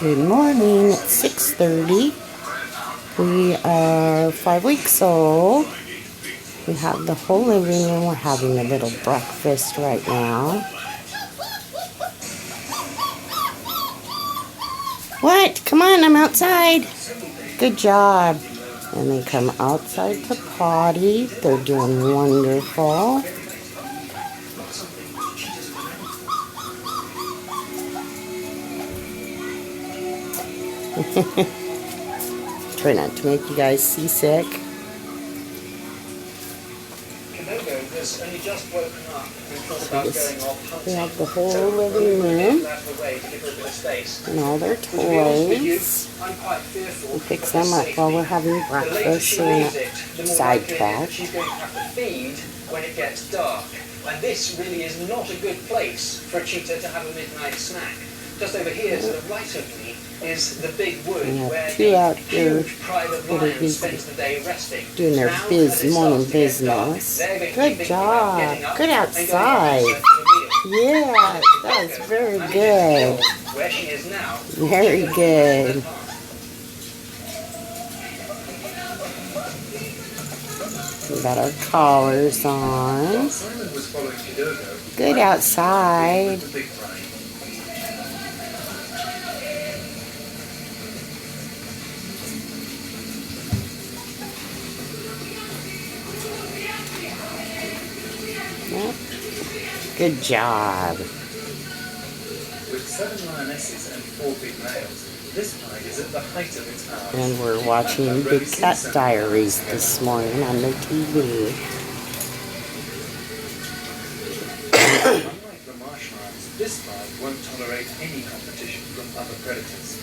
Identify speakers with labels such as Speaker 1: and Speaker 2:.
Speaker 1: Good morning. It's 6:30. We are 5 weeks old. We have the whole living room. We're having a little breakfast right now. What? Come on, I'm outside. Good job. And they come outside to potty. They're doing wonderful. Try not to make you guys seasick. We have the whole living room and all their toys. We fix them up while we're having breakfast so we're not sidetracked.
Speaker 2: When it gets dark, and this really is not a good place for a cheetah to have a midnight snack. Just over here to the right of me is the big wood where the huge pride of lions spends the day resting.
Speaker 1: Doing their morning business. Good job. Good outside. Yeah, that was very good.
Speaker 2: Where she is now.
Speaker 1: Very good. We got our collars on. Good outside. Yep. Good job.
Speaker 2: With 7 lionesses and 4 big males, this pride is at the height of its power.
Speaker 1: And we're watching Big Cat Diaries this morning on the TV.
Speaker 2: Unlike the marsh lions, this pride won't tolerate any competition from other predators.